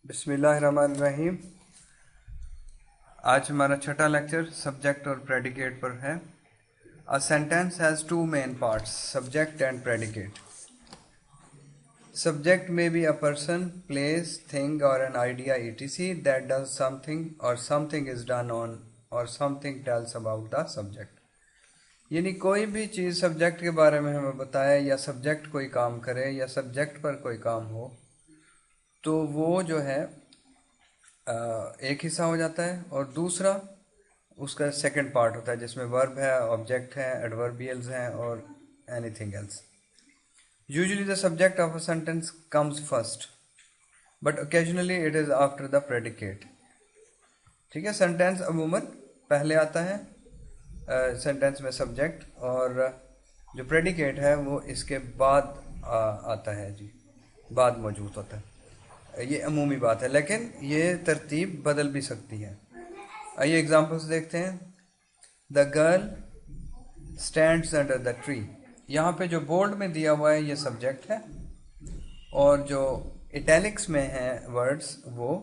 बिस्मिल्लाहिर्रहमानिर्रहीम। आज हमारा छठा लेक्चर सब्जेक्ट और प्रेडिकेट पर है। A sentence has two main parts, subject and predicate. Subject may be a person, place, thing or an idea etc. that does something or something is done on or something tells about the subject। यानी कोई भी चीज़ subject के बारे में हमें बताए या subject कोई काम करे या सब्जेक्ट पर कोई काम हो तो वो जो है एक हिस्सा हो जाता है और दूसरा उसका सेकंड पार्ट होता है जिसमें वर्ब है, ऑब्जेक्ट है, एडवर्बियल्स हैं और anything else. Usually the subject of a sentence comes first but occasionally it is after the predicate. ठीक है, सेंटेंस अमूमन पहले आता है सेंटेंस में सब्जेक्ट, और जो प्रेडिकेट है वो इसके बाद आता है जी, बाद मौजूद होता है। ये अमूमी बात है, लेकिन ये तरतीब बदल भी सकती है। आइए एग्जांपल्स देखते हैं। The girl stands under the tree. यहाँ पे जो बोल्ड में दिया हुआ है ये सब्जेक्ट है और जो इटैलिक्स में है वर्ड्स वो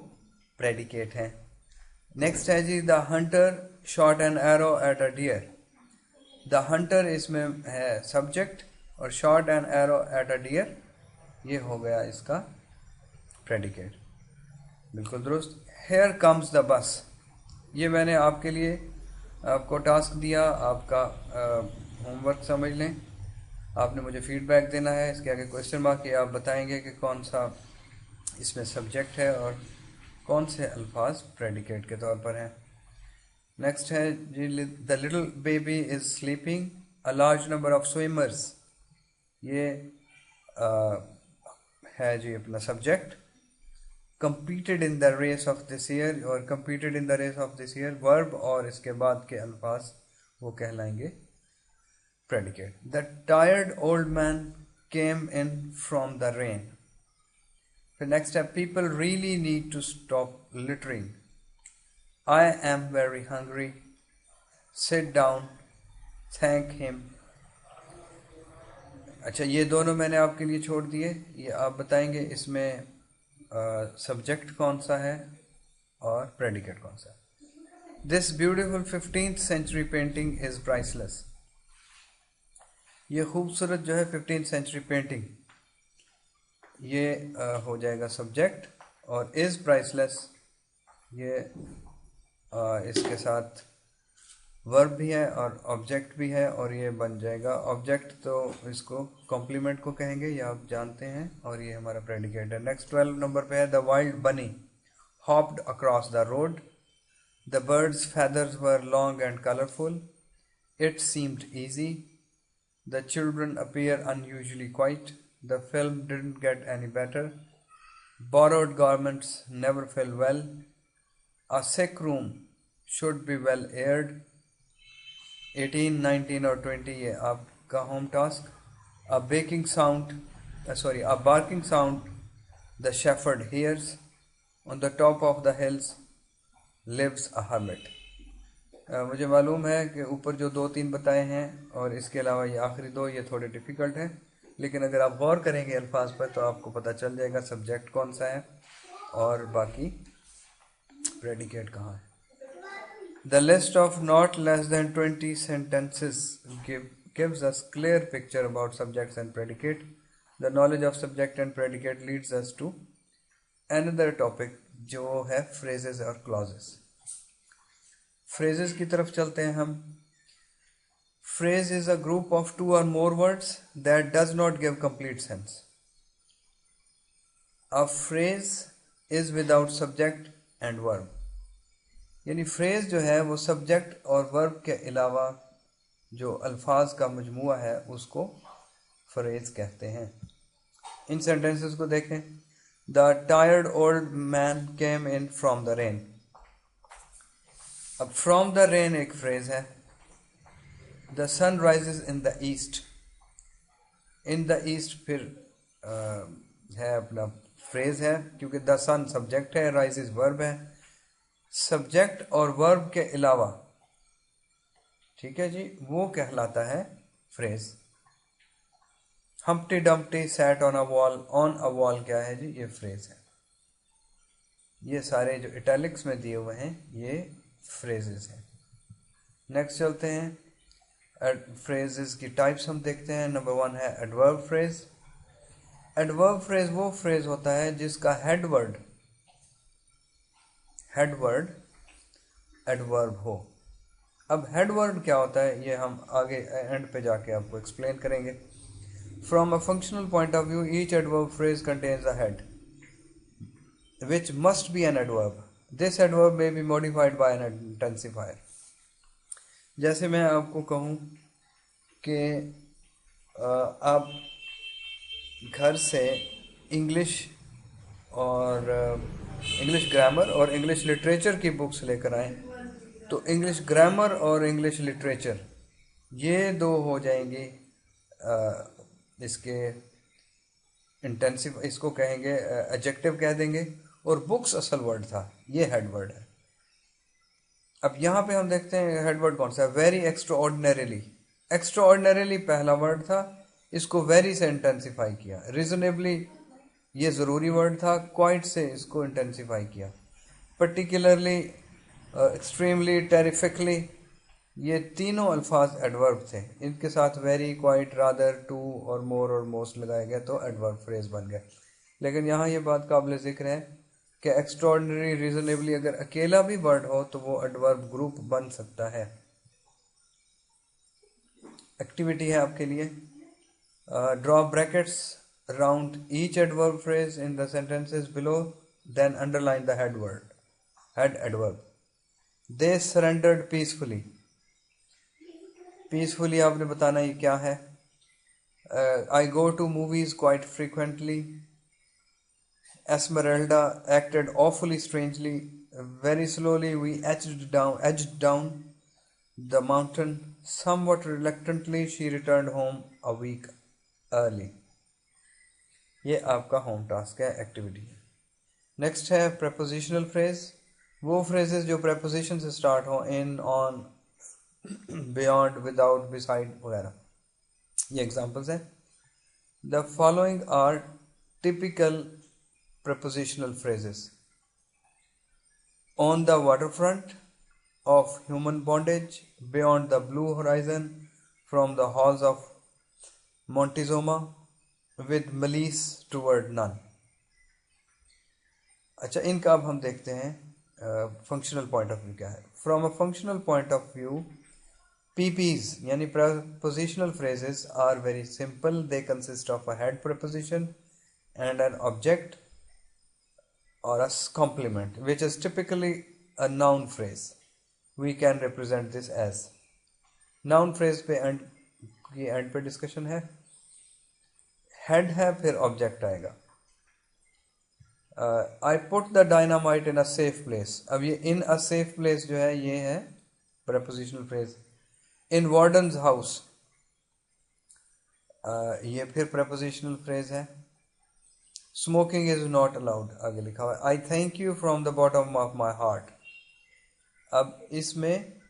प्रेडिकेट है। नेक्स्ट है जी, the hunter shot an arrow at a deer. The hunter इसमें है सब्जेक्ट और shot an arrow at a deer ये हो गया इसका प्रेडिकेट। बिल्कुल दुरुस्त। Here comes the bus. ये मैंने आपके लिए आपको टास्क दिया, आपका होमवर्क समझ लें। आपने मुझे फीडबैक देना है, इसके आगे क्वेश्चन मार्क, ये आप बताएंगे कि कौन सा इसमें सब्जेक्ट है और कौन से अल्फाज प्रेडिकेट के तौर पर हैं। नेक्स्ट है जी, the little baby is sleeping a large number of swimmers. ये है जी अपना subject. competed in the race of this year और competed in the race of this year verb और इसके बाद के अल्फाज वो कहलाएंगे predicate. The tired old man came in from the rain. फिर नेक्स्ट है, people really need to stop littering. I am very hungry, sit down, thank him. अच्छा, ये दोनों मैंने आपके लिए छोड़ दिए, ये आप बताएंगे इसमें सब्जेक्ट कौन सा है और प्रेडिकेट कौन सा है। This beautiful 15th century painting is priceless. ये खूबसूरत जो है 15th सेंचुरी पेंटिंग ये हो जाएगा सब्जेक्ट, और इज प्राइसलेस ये इसके साथ वर्ब भी है और ऑब्जेक्ट भी है और ये बन जाएगा ऑब्जेक्ट, तो इसको कॉम्प्लीमेंट को कहेंगे, ये आप जानते हैं, और ये हमारा प्रेडिकेट है। नेक्स्ट 12 नंबर पे है, द वाइल्ड बनी hopped across the road. The birds feathers were long and colourful. It seemed easy. The children appear unusually quite. The film didn't get any better. borrowed garments never fill well. A sick room should be well aired. 18, 19 और 20 ये आपका home task. A barking sound the shepherd hears. On the top of the hills lives a hermit। मुझे मालूम है कि ऊपर जो 2-3 बताए हैं और इसके अलावा ये आखिरी 2 ये थोड़े डिफ़िकल्ट हैं, लेकिन अगर आप गौर करेंगे अल्फाज पर तो आपको पता चल जाएगा सब्जेक्ट कौन सा है और बाकी प्रेडिकेट कहाँ है। The list of not less than 20 sentences gives us clear picture about subjects and predicate. The knowledge of subject and predicate leads us to another topic जो है phrases और clauses। phrases की तरफ चलते हैं हम। Phrase is a group of 2 or more words that does not give complete sense. A phrase is without subject and verb। यानी phrase जो है वो सब्जेक्ट और वर्ब के अलावा जो अल्फाज का मजमुआ है उसको फ्रेज कहते हैं। इन सेंटेंसेस को देखें। The tired old man came in from the rain. अब फ्रॉम द रेन एक फ्रेज है। The sun rises in the east. In the east फिर है अपना फ्रेज है, क्योंकि द सन सब्जेक्ट है, राइजेज वर्ब है। सब्जेक्ट और वर्ब के अलावा, ठीक है जी, वो कहलाता है phrase. Humpty Dumpty sat on a wall. On a wall क्या है जी, ये फ्रेज है। ये सारे जो इटैलिक्स में दिए हुए हैं ये फ्रेजेस हैं। नेक्स्ट चलते हैं, फ्रेजेस की टाइप्स हम देखते हैं। नंबर 1 है एडवर्ब फ्रेज। एडवर्ब फ्रेज वो फ्रेज होता है जिसका हेडवर्ड एडवर्ब हो। अब हेडवर्ड क्या होता है ये हम आगे एंड पे जाके आपको एक्सप्लेन करेंगे। From a functional point of view each adverb phrase contains a head which must be an adverb. This adverb may be modified by an intensifier. जैसे मैं आपको कहूँ कि आप घर से इंग्लिश और इंग्लिश ग्रामर और इंग्लिश लिटरेचर की बुक्स लेकर आए, तो इंग्लिश ग्रामर और इंग्लिश लिटरेचर ये दो हो जाएंगी इसके इंटेंसिव, इसको कहेंगे एडजेक्टिव कह देंगे, और बुक्स असल वर्ड था, ये हेड वर्ड है। अब यहाँ पे हम देखते हैं हेड वर्ड कौन सा है, वेरी एक्स्ट्राऑर्डिनरीली। एक्स्ट्राऑर्डिनरीली पहला वर्ड था, इसको वेरी से इंटेंसिफाई किया। रीजनेबली ये ज़रूरी वर्ड था, क्वाइट से इसको इंटेंसिफाई किया। पर्टिकुलरली, एक्सट्रीमली, टेरिफिकली, ये तीनों अल्फाज एडवर्ब थे। इनके साथ वेरी, क्वाइट, रादर, टू और मोर और मोस्ट लगाया गया तो एडवर्ब फ्रेज बन गया। लेकिन यहाँ ये बात काबिल जिक्र है कि एक्स्ट्रॉर्डिनरी, रीजनेबली अगर अकेला भी वर्ड हो तो वो एडवर्ब ग्रुप बन सकता है। एक्टिविटी है आपके लिए, draw brackets around each adverb phrase in the sentences below, then underline the head adverb. They surrendered peacefully. Peacefully आपने बताना ये क्या है। I go to movies quite frequently. Esmeralda acted awfully strangely. Very slowly we edged down the mountain. Somewhat reluctantly she returned home a week early. ये आपका home task है, activity है। Next है प्रेपोजिशनल फ्रेज, वो phrases जो preposition से start हो, in, on, beyond, without, beside वगैरह। ये एग्जांपल्स हैं। The following are typical prepositional phrases. On the waterfront, of human bondage, beyond the blue horizon, from the halls of Montezuma, with malice toward none। अच्छा, इनका अब हम देखते हैं functional point of view क्या है। From a functional point of view, PPs यानी prepositional phrases are very simple. They consist of a head preposition and an object or a complement, which is typically a noun phrase. We can represent this as noun phrase पे and पे discussion है। Head है, फिर object आएगा। I put the dynamite in a safe place. अब ये इन a safe place जो है ये है प्रेपोजिशनल फ्रेज। इन वार्डन्स हाउस, ये फिर प्रेपोजिशनल फ्रेज है। स्मोकिंग इज नॉट अलाउड, आगे लिखा हुआ है। आई thank you from the bottom of my heart. अब इसमें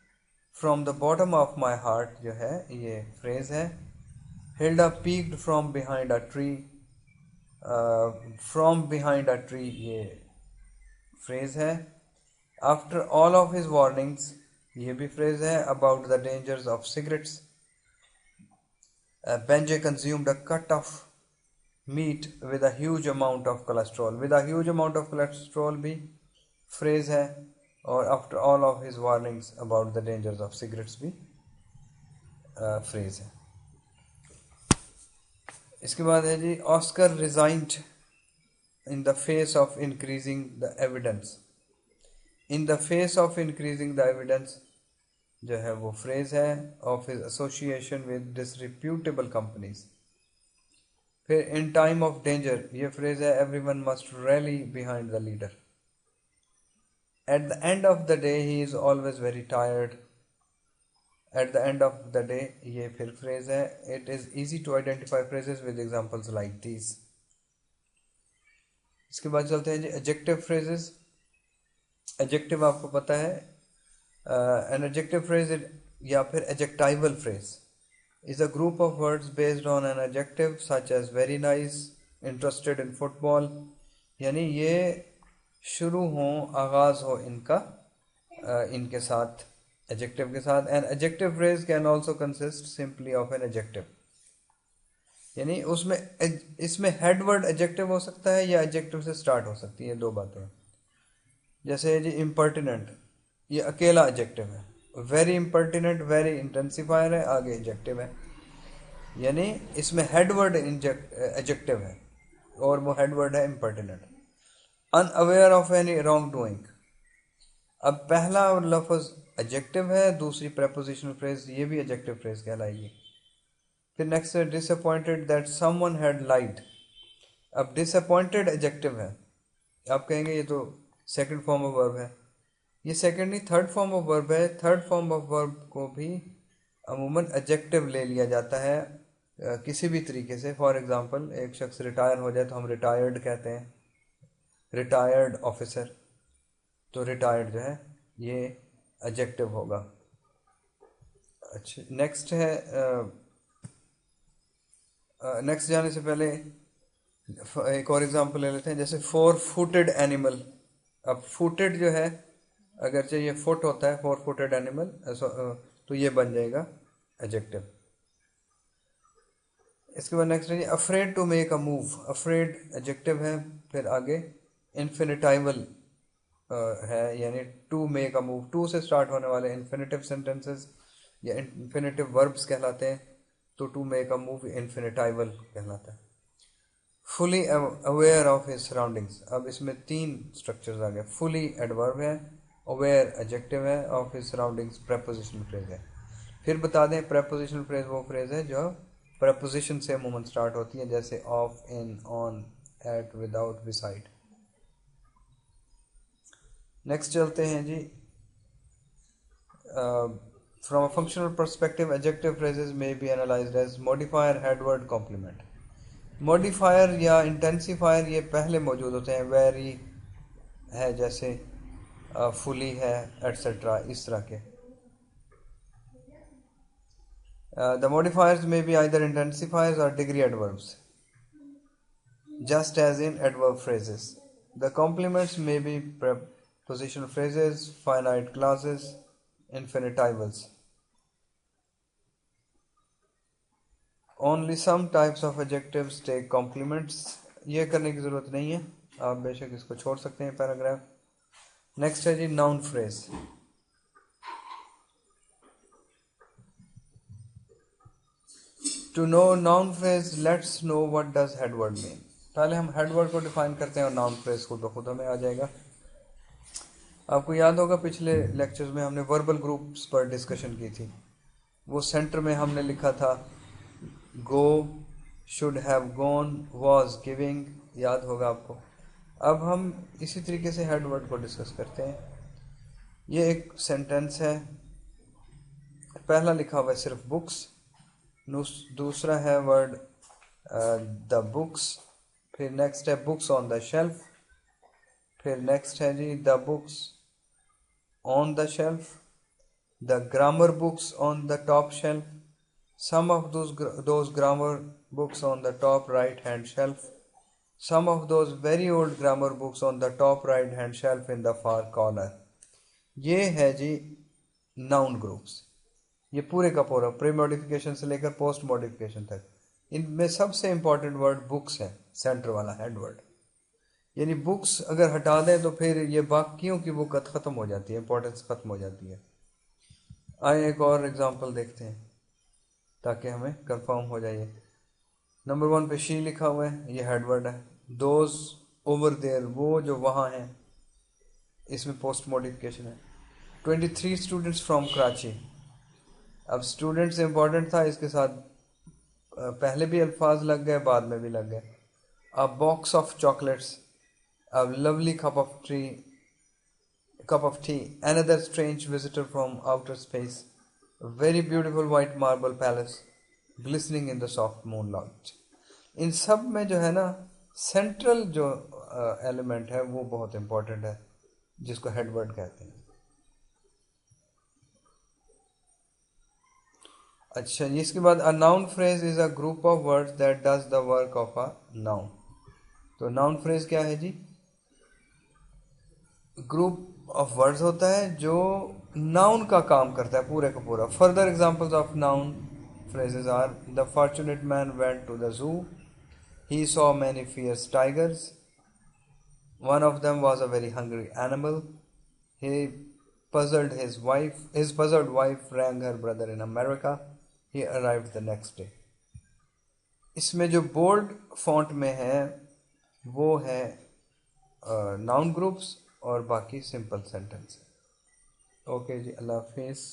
from the bottom of my heart जो है ये फ्रेज है। Hilda peeked from behind a tree. From behind a tree ये फ्रेज है। After all of his warnings ये भी फ्रेज है। About the dangers of cigarettes, Benjy consumed a cut of meat with a huge amount of cholesterol. With a huge amount of cholesterol भी phrase है, और after all of his warnings about the dangers of cigarettes भी phrase है। इसके बाद है जी, Oscar resigned in the face of increasing the evidence. In the face of increasing the evidence जो है वो फ्रेज है, of his association with disreputable companies. फिर इन टाइम ऑफ डेंजर ये फ्रेज है, everyone must rally behind the leader. At the end of the day he is always very tired. At the end of the day ये फिर phrase है। It is easy to identify phrases with examples like these. इसके बाद चलते हैं जी adjective phrases. Adjective आपको पता है, एन एडजेक्टिव फ्रेज या फिर adjectival phrase is a group of words based on an adjective such as very nice, interested in football. यानी ये शुरू हो, आगाज हो इनका इनके साथ, एडजेक्टिव के साथ। An adjective phrase can also consist simply of an adjective, यानी उसमें इसमें हेड वर्ड एडजेक्टिव हो सकता है या एडजेक्टिव से स्टार्ट हो सकती है, दो बातें। जैसे जी इम्पर्टिनेंट, ये अकेला एडजेक्टिव है। वेरी इम्पर्टिनेंट, वेरी इंटेंसिफायर है, आगे एडजेक्टिव है, यानी इसमें हेड वर्ड एडजेक्टिव है और वो हेड वर्ड है impertinent. Unaware of any wrong doing, अब पहला लफ्ज एडजेक्टिव है, दूसरी प्रेपोजिशनल फ्रेज, ये भी एडजेक्टिव फ्रेज कहलाएगी। फिर नेक्स्ट है डिसअपॉइंटेड दैट समवन हैड लाइड, अब डिसअपॉइंटेड एडजेक्टिव है, आप कहेंगे ये तो सेकंड फॉर्म ऑफ वर्ब है, ये सेकंड नहीं थर्ड फॉर्म ऑफ वर्ब है। थर्ड फॉर्म ऑफ वर्ब को भी अमूमन एडजेक्टिव ले लिया जाता है किसी भी तरीके से। फॉर एग्जांपल एक शख्स रिटायर हो जाए तो हम रिटायर्ड कहते हैं, रिटायर्ड ऑफिसर, तो रिटायर्ड जो है ये एडजेक्टिव होगा। अच्छा नेक्स्ट है, नेक्स्ट जाने से पहले एक और एग्जांपल ले लेते हैं, जैसे फोर फुटेड एनिमल। अब फुटेड जो है, अगर ये फुट होता है फोर फुटेड एनिमल, तो ये बन जाएगा एडजेक्टिव। इसके बाद नेक्स्ट है afraid to make a move, afraid adjective है। फिर आगे इन्फिनिटाइवल है, यानी to make a move, to से स्टार्ट होने वाले इन्फिनिटिव सेंटेंसेस या इन्फिनिटिव वर्ब्स कहलाते हैं, तो to make a move infinitival कहलाता है। Fully aware of his surroundings, अब इसमें तीन स्ट्रक्चर्स आ गए। फुली एडवर्ब है, अवेयर एडजेक्टिव है, of his surroundings prepositional phrase है। फिर बता दें प्रेपोजिशनल फ्रेज वो फ्रेज है जो प्रेपोजिशन से अमूमन स्टार्ट होती है, जैसे of, in, on, at, without, beside. Next चलते हैं जी, from a functional perspective adjective phrases में be analysed as modifier, headword, complement. Modifier या इंटेंसिफायर ये पहले मौजूद होते हैं, वेरी है जैसे, फुली है, एट्सेट्रा, इस तरह के। द मॉडिफायर्स में बी आइदर इंटेंसिफायर्स और degree adverbs, just as in adverb phrases. The complements may be prepositional phrases, finite clauses, infinitivals. Only some types of adjectives take complements. ये करने की ज़रूरत नहीं है, आप बेशक इसको छोड़ सकते हैं पैराग्राफ। नेक्स्ट है जी noun phrase. To know noun phrase, let's know what does headword mean. पहले हम हेडवर्ड को डिफाइन करते हैं और नाउन फ्रेज को तो खुद हमें आ जाएगा। आपको याद होगा पिछले लेक्चर्स में हमने वर्बल ग्रुप्स पर डिस्कशन की थी, वो सेंटर में हमने लिखा था go, should have gone, was giving, याद होगा आपको। अब हम इसी तरीके से हेड वर्ड को डिस्कस करते हैं। ये एक सेंटेंस है, पहला लिखा हुआ है सिर्फ बुक्स, दूसरा है वर्ड द बुक्स, फिर नेक्स्ट है बुक्स ऑन द शेल्फ, फिर नेक्स्ट है जी the books on the shelf, the grammar books on the top shelf, some of those grammar books on the top right hand shelf, some of those very old grammar books on the top right hand shelf in the far corner. ये है जी noun groups, ये पूरे का पूरा pre modification से लेकर post modification तक। इनमें सबसे इंपॉर्टेंट वर्ड बुक्स है, सेंटर वाला हेड वर्ड, यानी बुक्स अगर हटा दें तो फिर ये बाकियों की बुक ख़त्म हो जाती है, इंपॉर्टेंस ख़त्म हो जाती है। आइए एक और एग्जांपल देखते हैं ताकि हमें कंफर्म हो जाए। नंबर 1 पे शी लिखा हुआ है, ये हेडवर्ड है। दोज ओवर देयर, वो जो वहाँ हैं, इसमें पोस्ट मॉडिफिकेशन है। 23 स्टूडेंट्स फ्रॉम कराची, अब स्टूडेंट्स इंपॉर्टेंट था, इसके साथ पहले भी अल्फाज लग गए, बाद में भी लग गए। अ box of chocolates, a lovely cup of tea, another strange visitor from outer space, a very beautiful white marble palace glistening in the soft moonlight. इन सब में जो है ना सेंट्रल जो एलिमेंट है वो बहुत इंपॉर्टेंट है, जिसको हेडवर्ड कहते हैं। अच्छा, इसके बाद a noun phrase is a group of words that does the work of a noun. तो नाउन फ्रेज क्या है जी? ग्रुप ऑफ वर्ड्स होता है जो नाउन का काम करता है पूरे का पूरा. Further examples of noun phrases are: the fortunate man went to the zoo. He saw many fierce tigers. One of them was a very hungry animal. He puzzled his wife. His puzzled wife rang her brother in America. He arrived the next day. इसमें जो bold font में है वो है noun groups और बाकी simple sentence. Okay जी, अल्लाह हाफिज़.